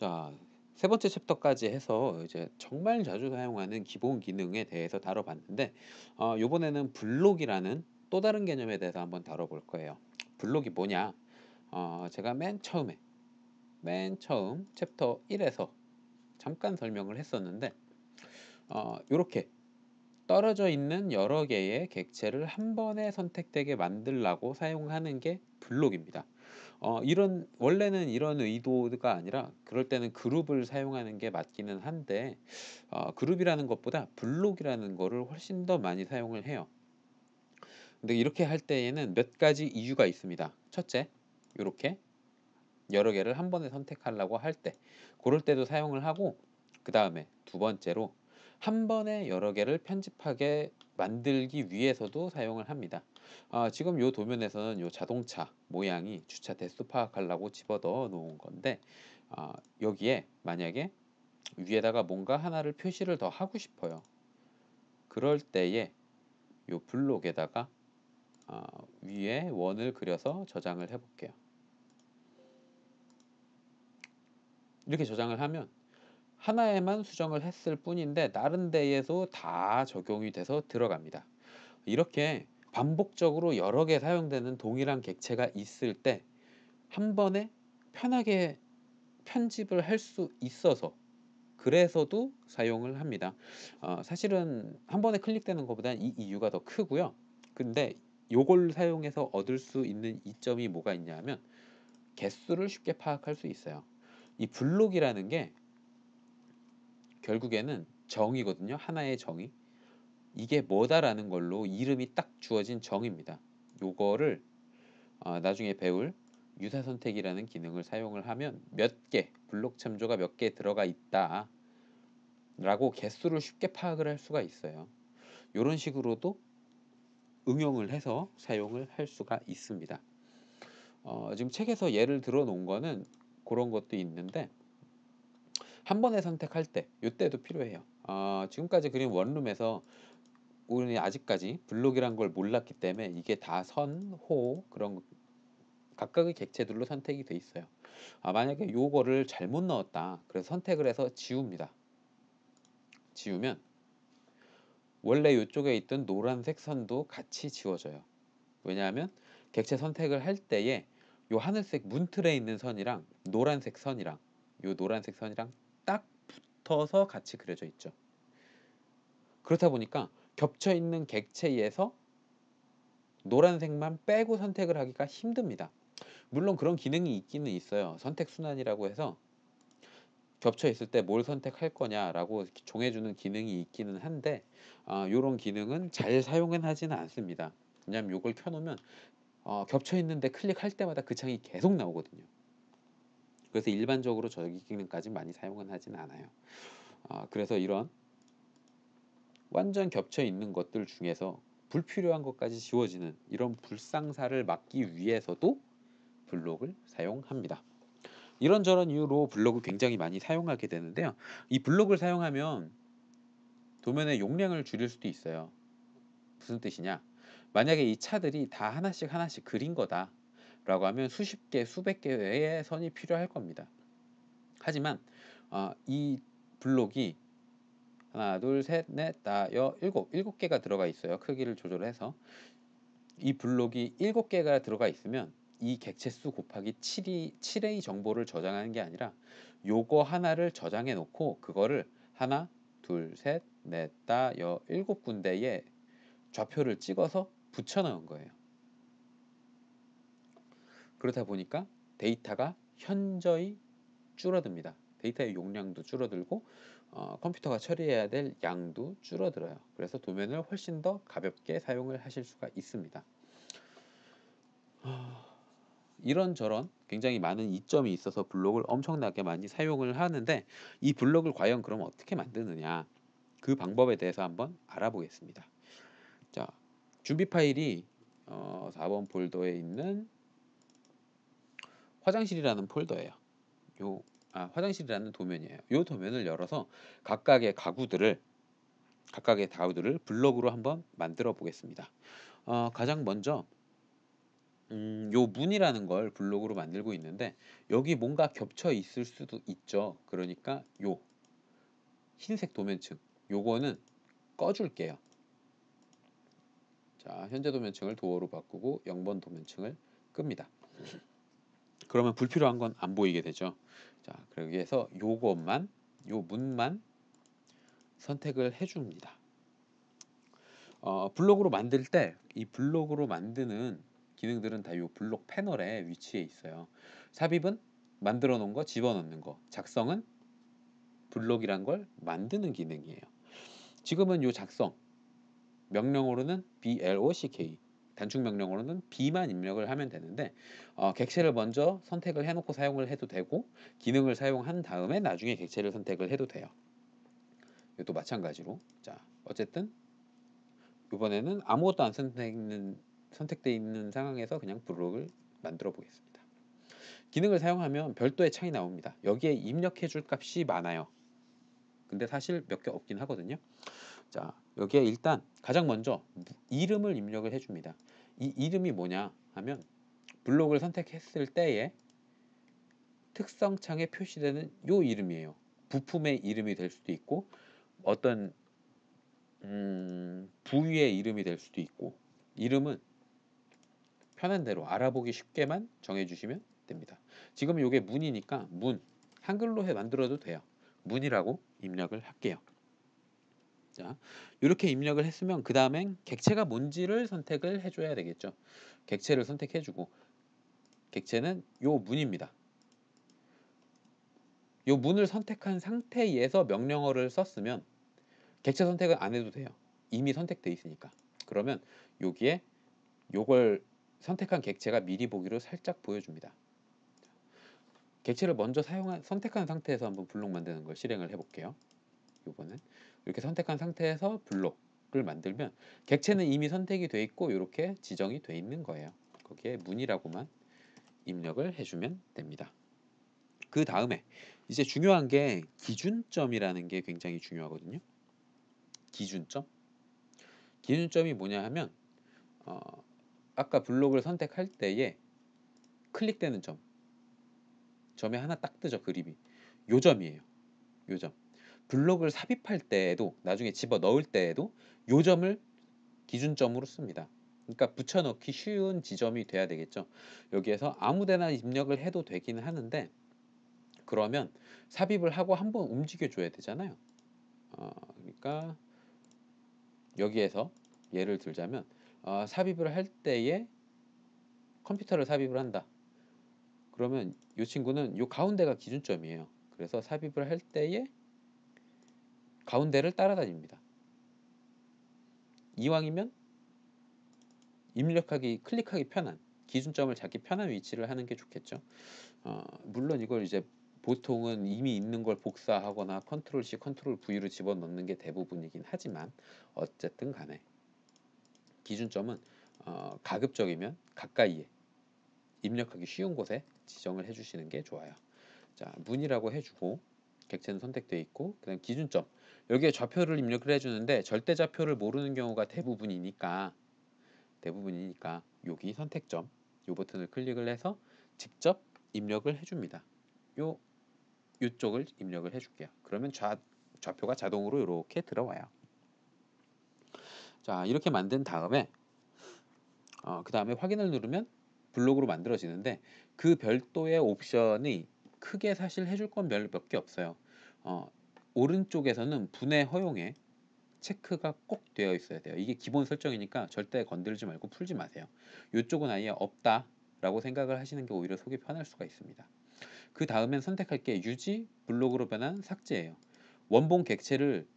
자, 세 번째 챕터까지 해서 이제 정말 자주 사용하는 기본 기능에 대해서 다뤄봤는데, 요번에는 블록이라는 또 다른 개념에 대해서 한번 다뤄볼 거예요. 블록이 뭐냐? 제가 맨 처음 챕터 1에서 잠깐 설명을 했었는데, 요렇게 떨어져 있는 여러 개의 객체를 한 번에 선택되게 만들라고 사용하는 게 블록입니다. 이런 원래는 이런 의도가 아니라 그럴 때는 그룹을 사용하는 게 맞기는 한데, 그룹이라는 것보다 블록이라는 거를 훨씬 더 많이 사용을 해요. 근데 이렇게 할 때에는 몇 가지 이유가 있습니다. 첫째, 요렇게 여러 개를 한 번에 선택하려고 할 때, 고럴 때도 사용을 하고, 그다음에 두 번째로 한 번에 여러 개를 편집하게 만들기 위해서도 사용을 합니다. 지금 요 도면에서는 요 자동차 모양이 주차 대수 파악하려고 집어넣어 놓은 건데, 여기에 만약에 위에다가 뭔가 하나를 표시를 더 하고 싶어요. 그럴 때에 요 블록에다가 위에 원을 그려서 저장을 해 볼게요. 이렇게 저장을 하면 하나에만 수정을 했을 뿐인데 다른 데에도 다 적용이 돼서 들어갑니다. 이렇게 반복적으로 여러 개 사용되는 동일한 객체가 있을 때 한 번에 편하게 편집을 할 수 있어서, 그래서도 사용을 합니다. 사실은 한 번에 클릭되는 것보다는 이 이유가 더 크고요. 근데 요걸 사용해서 얻을 수 있는 이점이 뭐가 있냐면 개수를 쉽게 파악할 수 있어요. 이 블록이라는 게 결국에는 정의거든요. 하나의 정의. 이게 뭐다라는 걸로 이름이 딱 주어진 정의입니다. 요거를 나중에 배울 유사 선택이라는 기능을 사용을 하면 몇 개, 블록 참조가 몇 개 들어가 있다라고 개수를 쉽게 파악을 할 수가 있어요. 요런 식으로도 응용을 해서 사용을 할 수가 있습니다. 지금 책에서 예를 들어 놓은 거는 그런 것도 있는데, 한 번에 선택할 때 요때도 필요해요. 지금까지 그린 원룸에서 우리는 아직까지 블록이란 걸 몰랐기 때문에 이게 다 선, 호 그런 각각의 객체들로 선택이 돼 있어요. 만약에 요거를 잘못 넣었다. 그래서 선택을 해서 지웁니다. 지우면 원래 요쪽에 있던 노란색 선도 같이 지워져요. 왜냐하면 객체 선택을 할 때에 요 하늘색 문틀에 있는 선이랑 노란색 선이랑 요 노란색 선이랑 딱 붙어서 같이 그려져 있죠. 그렇다 보니까 겹쳐 있는 객체에서 노란색만 빼고 선택을 하기가 힘듭니다. 물론 그런 기능이 있기는 있어요. 선택 순환이라고 해서 겹쳐 있을 때 뭘 선택할 거냐라고 정해주는 기능이 있기는 한데, 요런 기능은 잘 사용은 하지는 않습니다. 왜냐면 요걸 켜놓으면 겹쳐 있는데 클릭할 때마다 그 창이 계속 나오거든요. 그래서 일반적으로 저 기능까지 많이 사용은 하지는 않아요. 그래서 이런 완전 겹쳐 있는 것들 중에서 불필요한 것까지 지워지는 이런 불상사를 막기 위해서도 블록을 사용합니다. 이런저런 이유로 블록을 굉장히 많이 사용하게 되는데요. 이 블록을 사용하면 도면의 용량을 줄일 수도 있어요. 무슨 뜻이냐? 만약에 이 차들이 다 하나씩 하나씩 그린 거다라고 하면 수십 개, 수백 개의 선이 필요할 겁니다. 하지만 이 블록이 하나, 둘, 셋, 넷, 다, 여, 일곱 개가 들어가 있어요. 크기를 조절해서. 이 블록이 7개가 들어가 있으면 이 객체수 곱하기 7의 정보를 저장하는 게 아니라 요거 하나를 저장해 놓고 그거를 하나, 둘, 셋, 넷, 다, 여, 7군데에 좌표를 찍어서 붙여 넣은 거예요. 그러다 보니까 데이터가 현저히 줄어듭니다. 데이터의 용량도 줄어들고 컴퓨터가 처리해야 될 양도 줄어들어요. 그래서 도면을 훨씬 더 가볍게 사용을 하실 수가 있습니다. 이런저런 굉장히 많은 이점이 있어서 블록을 엄청나게 많이 사용을 하는데, 이 블록을 과연 그럼 어떻게 만드느냐, 그 방법에 대해서 한번 알아보겠습니다. 자, 준비 파일이 4번 폴더에 있는 화장실이라는 폴더예요. 화장실이라는 도면이에요. 이 도면을 열어서 각각의 가구들을 블록으로 한번 만들어 보겠습니다. 가장 먼저 요 문이라는 걸 블록으로 만들고 있는데 여기 뭔가 겹쳐 있을 수도 있죠. 그러니까 요 흰색 도면층 요거는 꺼줄게요. 자, 현재 도면층을 도어로 바꾸고 0번 도면층을 끕니다. 그러면 불필요한 건 안 보이게 되죠. 자, 그러기 위해서 요것만 요 문만 선택을 해줍니다. 블록으로 만들 때 이 블록으로 만드는 기능들은 다 요 블록 패널에 위치해 있어요. 삽입은 만들어 놓은 거 집어넣는 거, 작성은 블록이란 걸 만드는 기능이에요. 지금은 요 작성 명령어로는 block 단축 명령어로는 b만 입력을 하면 되는데 객체를 먼저 선택을 해놓고 사용을 해도 되고 기능을 사용한 다음에 나중에 객체를 선택을 해도 돼요. 이것도 마찬가지로 자 어쨌든 이번에는 아무것도 안 선택되어 있는 상황에서 그냥 블록을 만들어 보겠습니다. 기능을 사용하면 별도의 창이 나옵니다. 여기에 입력해 줄 값이 많아요. 근데 사실 몇 개 없긴 하거든요. 자, 여기에 일단 가장 먼저 이름을 입력을 해줍니다. 이 이름이 뭐냐 하면 블록을 선택했을 때에 특성 창에 표시되는 요 이름이에요. 부품의 이름이 될 수도 있고 어떤 부위의 이름이 될 수도 있고 이름은 편한 대로 알아보기 쉽게만 정해주시면 됩니다. 지금 이게 문이니까 문 한글로 만들어도 돼요. 문이라고 입력을 할게요. 자, 이렇게 입력을 했으면 그 다음엔 객체가 뭔지를 선택을 해줘야 되겠죠. 객체를 선택해주고 객체는 요 문입니다. 요 문을 선택한 상태에서 명령어를 썼으면 객체 선택을 안 해도 돼요. 이미 선택돼 있으니까. 그러면 여기에 요걸 선택한 객체가 미리 보기로 살짝 보여줍니다. 객체를 먼저 선택한 상태에서 한번 블록 만드는 걸 실행을 해볼게요. 요거는 이렇게 선택한 상태에서 블록을 만들면 객체는 이미 선택이 돼 있고 이렇게 지정이 돼 있는 거예요. 거기에 문이라고만 입력을 해주면 됩니다. 그 다음에 이제 중요한 게 기준점이라는 게 굉장히 중요하거든요. 기준점? 기준점이 뭐냐 하면 어, 아까 블록을 선택할 때에 클릭되는 점, 점에 하나 딱 뜨죠. 그림이 요 점이에요. 요 점. 블록을 삽입할 때에도 나중에 집어 넣을 때에도 요 점을 기준점으로 씁니다. 그러니까 붙여넣기 쉬운 지점이 돼야 되겠죠. 여기에서 아무데나 입력을 해도 되긴 하는데 그러면 삽입을 하고 한번 움직여 줘야 되잖아요. 그러니까 여기에서 예를 들자면 삽입을 할 때에 컴퓨터를 삽입을 한다. 그러면 이 친구는 요 가운데가 기준점이에요. 그래서 삽입을 할 때에 가운데를 따라다닙니다. 이왕이면 입력하기 클릭하기 편한 기준점을 잡기 편한 위치를 하는 게 좋겠죠. 물론 이걸 이제 보통은 이미 있는 걸 복사하거나 컨트롤 C, 컨트롤 V로 집어넣는 게 대부분이긴 하지만 어쨌든 간에 기준점은 가급적이면 가까이에 입력하기 쉬운 곳에 지정을 해주시는 게 좋아요. 자, 문이라고 해주고 객체는 선택되어 있고 그다음 기준점 여기에 좌표를 입력을 해주는데 절대 좌표를 모르는 경우가 대부분이니까 여기 선택점 요 버튼을 클릭을 해서 직접 입력을 해줍니다. 요쪽을 입력을 해줄게요. 그러면 좌표가 자동으로 이렇게 들어와요. 자, 이렇게 만든 다음에 그 다음에 확인을 누르면 블록으로 만들어지는데 그 별도의 옵션이 크게 사실 해줄 건 몇 개 없어요. 오른쪽에서는 분해 허용에 체크가 꼭 되어 있어야 돼요. 이게 기본 설정이니까 절대 건들지 말고 풀지 마세요. 이쪽은 아예 없다라고 생각을 하시는 게 오히려 속이 편할 수가 있습니다. 그 다음엔 선택할 게 유지, 블록으로 변한 삭제예요. 원본 객체를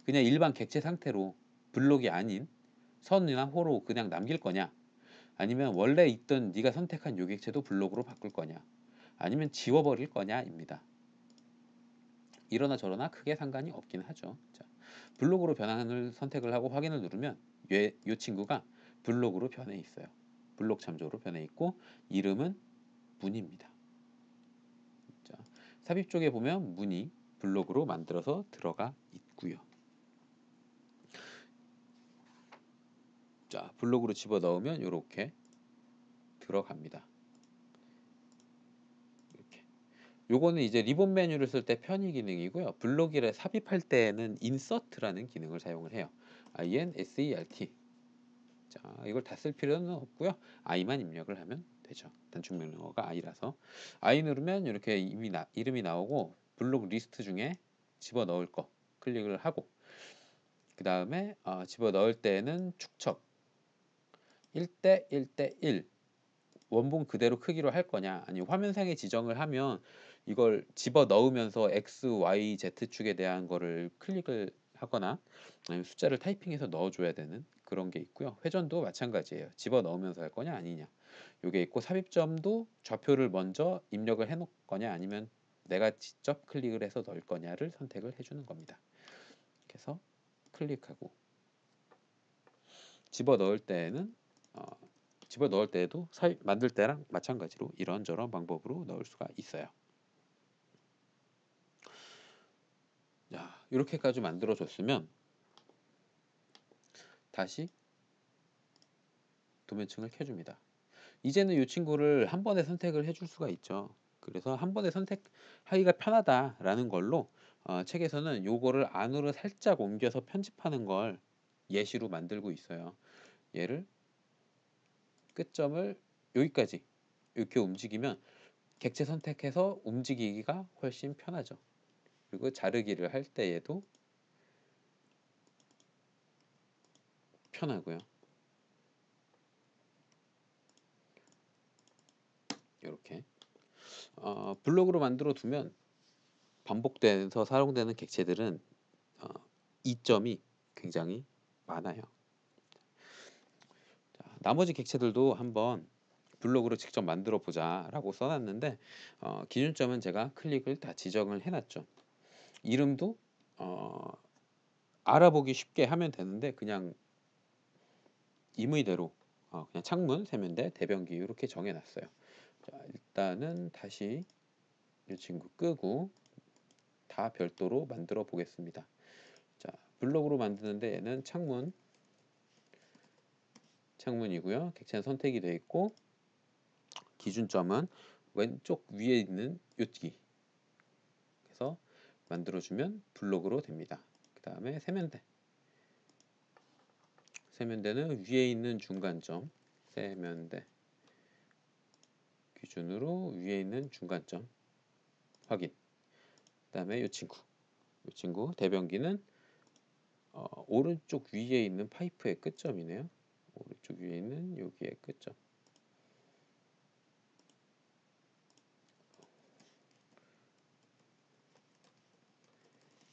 그냥 일반 객체 상태로 블록이 아닌 선이나 호로 그냥 남길 거냐, 아니면 원래 있던 네가 선택한 요 객체도 블록으로 바꿀 거냐, 아니면 지워버릴 거냐입니다. 이러나 저러나 크게 상관이 없긴 하죠. 자, 블록으로 변환을 선택을 하고 확인을 누르면 이 친구가 블록으로 변해 있어요. 블록 참조로 변해 있고 이름은 문입니다. 자, 삽입 쪽에 보면 문이 블록으로 만들어서 들어가 있고요. 자, 블록으로 집어넣으면 이렇게 들어갑니다. 이렇게. 요거는 이제 리본 메뉴를 쓸 때 편의 기능이고요. 블록을 삽입할 때에는 insert라는 기능을 사용을 해요. insert. 자, 이걸 다 쓸 필요는 없고요. i만 입력을 하면 되죠. 단축 명령어가 i라서 i 누르면 이렇게 이름이 나오고 블록 리스트 중에 집어 넣을 거 클릭을 하고 그 다음에 집어 넣을 때에는 축척 1대 1대 1 원본 그대로 크기로 할 거냐 아니면 화면상에 지정을 하면 이걸 집어 넣으면서 X, Y, Z축에 대한 거를 클릭을 하거나 아니면 숫자를 타이핑해서 넣어줘야 되는 그런 게 있고요. 회전도 마찬가지예요. 집어 넣으면서 할 거냐 아니냐 요게 있고 삽입점도 좌표를 먼저 입력을 해 놓을 거냐 아니면 내가 직접 클릭을 해서 넣을 거냐를 선택을 해주는 겁니다. 그래서 클릭하고 집어 넣을 때에는 집어 넣을 때에도 만들 때랑 마찬가지로 이런저런 방법으로 넣을 수가 있어요. 자, 이렇게까지 만들어 줬으면 다시 도면층을 켜줍니다. 이제는 이 친구를 한 번에 선택을 해줄 수가 있죠. 그래서 한 번에 선택하기가 편하다라는 걸로 책에서는 요거를 안으로 살짝 옮겨서 편집하는 걸 예시로 만들고 있어요. 얘를 끝점을 여기까지 이렇게 움직이면 객체 선택해서 움직이기가 훨씬 편하죠. 그리고 자르기를 할 때에도 편하고요. 이렇게 블록으로 만들어 두면 반복돼서 사용되는 객체들은 이점이 굉장히 많아요. 자, 나머지 객체들도 한번 블록으로 직접 만들어 보자라고 써놨는데 기준점은 제가 클릭을 다 지정을 해놨죠. 이름도 알아보기 쉽게 하면 되는데 그냥 임의대로 그냥 창문, 세면대, 대변기 이렇게 정해놨어요. 자, 일단은 다시 이 친구 끄고 다 별도로 만들어 보겠습니다. 자, 블록으로 만드는데 얘는 창문이고요. 객체는 선택이 되어 있고 기준점은 왼쪽 위에 있는 요기. 그래서 만들어주면 블록으로 됩니다. 그 다음에 세면대는 위에 있는 중간점 세면대 기준으로 위에 있는 중간점 확인. 그 다음에 이 친구 대변기는 오른쪽 위에 있는 파이프의 끝점이네요. 오른쪽 위에 있는 여기의 끝점.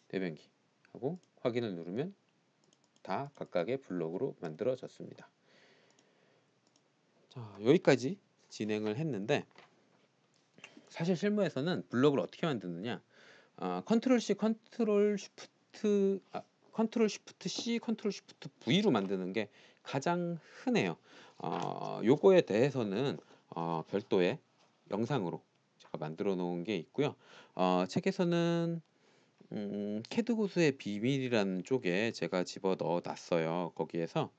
대변기 하고 확인을 누르면 다 각각의 블록으로 만들어졌습니다. 자, 여기까지 진행을 했는데 사실 실무에서는 블록을 어떻게 만드느냐 컨트롤 C, 컨트롤 쉬프트 C, 컨트롤 쉬프트 V로 만드는 게 가장 흔해요. 요거에 대해서는 별도의 영상으로 제가 만들어 놓은 게 있고요. 책에서는 캐드 고수의 비밀이라는 쪽에 제가 집어 넣어 놨어요. 거기에서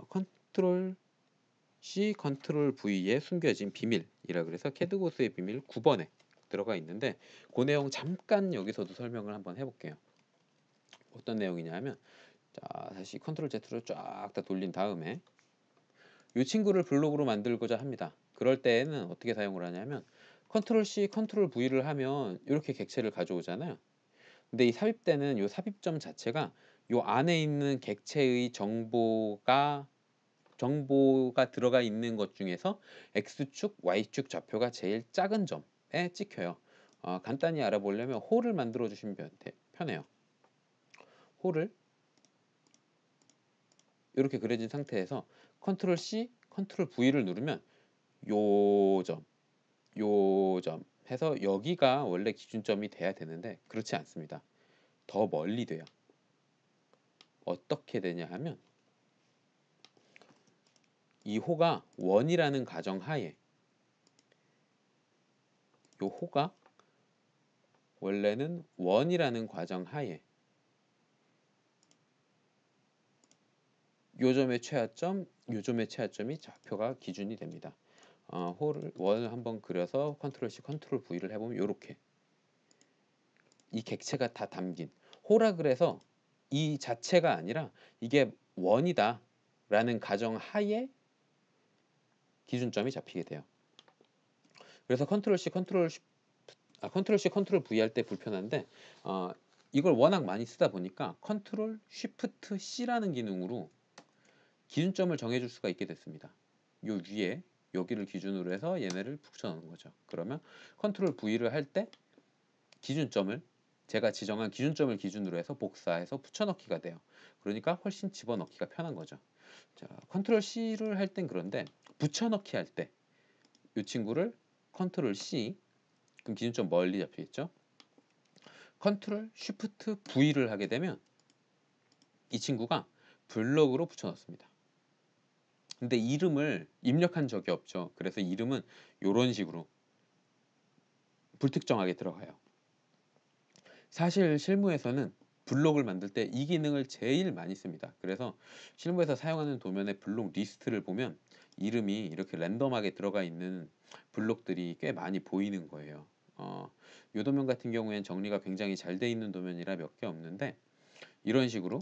컨트롤 C, 컨트롤 V에 숨겨진 비밀이라 그래서 캐드 고수의 비밀 9번에 들어가 있는데 그 내용 잠깐 여기서도 설명을 한번 해볼게요. 어떤 내용이냐 하면 자, 다시 컨트롤 Z로 쫙 다 돌린 다음에 이 친구를 블록으로 만들고자 합니다. 그럴 때에는 어떻게 사용을 하냐면 컨트롤 C, 컨트롤 V를 하면 이렇게 객체를 가져오잖아요. 근데 이 삽입되는 이 삽입점 자체가 이 안에 있는 객체의 정보가 들어가 있는 것 중에서 X축, Y축 좌표가 제일 작은 점에 찍혀요. 간단히 알아보려면 홀을 만들어 주시면 편해요. 홀을 이렇게 그려진 상태에서 컨트롤 C, 컨트롤 V를 누르면 요 점 해서 여기가 원래 기준점이 돼야 되는데 그렇지 않습니다. 더 멀리 돼요. 어떻게 되냐 하면 이 호가 원이라는 가정하에 요 호가 원래는 원이라는 가정하에 요 점의 최하점, 요 점의 최하점이 좌표가 기준이 됩니다. 홀을 원을 한번 그려서 컨트롤 C, 컨트롤 V를 해보면 요렇게 이 객체가 다 담긴 호라 그래서 이 자체가 아니라 이게 원이다 라는 가정 하에 기준점이 잡히게 돼요. 그래서 컨트롤 C, 컨트롤 C, 컨트롤 V 할 때 불편한데 이걸 워낙 많이 쓰다 보니까 컨트롤 쉬프트 C라는 기능으로 기준점을 정해줄 수가 있게 됐습니다. 요 위에 여기를 기준으로 해서 얘네를 붙여넣는 거죠. 그러면 컨트롤 V를 할 때 기준점을 제가 지정한 기준점을 기준으로 해서 복사해서 붙여넣기가 돼요. 그러니까 훨씬 집어넣기가 편한 거죠. 자, 컨트롤 C를 할 땐 그런데 붙여넣기 할 때 이 친구를 컨트롤 C 그럼 기준점 멀리 잡히겠죠. 컨트롤 쉬프트 V를 하게 되면 이 친구가 블럭으로 붙여넣습니다. 근데 이름을 입력한 적이 없죠. 그래서 이름은 이런 식으로 불특정하게 들어가요. 사실 실무에서는 블록을 만들 때 이 기능을 제일 많이 씁니다. 그래서 실무에서 사용하는 도면의 블록 리스트를 보면 이름이 이렇게 랜덤하게 들어가 있는 블록들이 꽤 많이 보이는 거예요. 이 도면 같은 경우에는 정리가 굉장히 잘 돼 있는 도면이라 몇 개 없는데 이런 식으로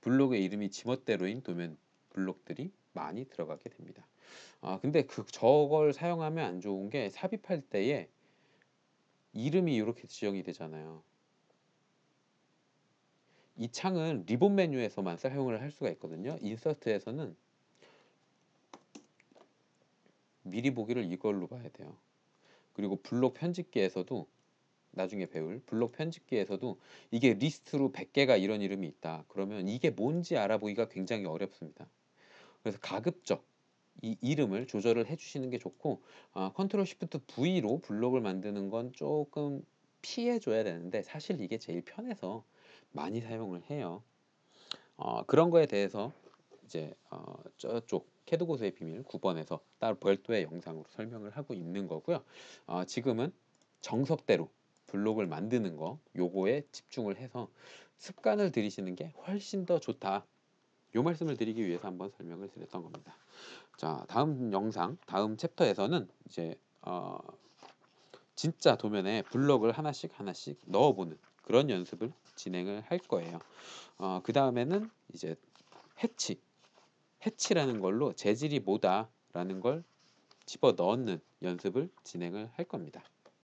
블록의 이름이 지멋대로인 도면 블록들이 많이 들어가게 됩니다. 근데 저걸 사용하면 안 좋은 게 삽입할 때에 이름이 이렇게 지정이 되잖아요. 이 창은 리본 메뉴에서만 사용을 할 수가 있거든요. 인서트에서는 미리 보기를 이걸로 봐야 돼요. 그리고 블록 편집기에서도 나중에 배울 블록 편집기에서도 이게 리스트로 100개가 이런 이름이 있다. 그러면 이게 뭔지 알아보기가 굉장히 어렵습니다. 그래서 가급적 이 이름을 조절을 해주시는 게 좋고 컨트롤 쉬프트 V로 블록을 만드는 건 조금 피해줘야 되는데 사실 이게 제일 편해서 많이 사용을 해요. 그런 거에 대해서 이제 저쪽 캐드 고수의 비밀 9번에서 따로 별도의 영상으로 설명을 하고 있는 거고요. 지금은 정석대로 블록을 만드는 거 요거에 집중을 해서 습관을 들이시는 게 훨씬 더 좋다. 요 말씀을 드리기 위해서 한번 설명을 드렸던 겁니다. 자, 다음 영상, 다음 챕터에서는 이제 진짜 도면에 블록을 하나씩 하나씩 넣어보는 그런 연습을 진행을 할 거예요. 그 다음에는 이제 해치라는 걸로 재질이 뭐다라는 걸 집어 넣는 연습을 진행을 할 겁니다.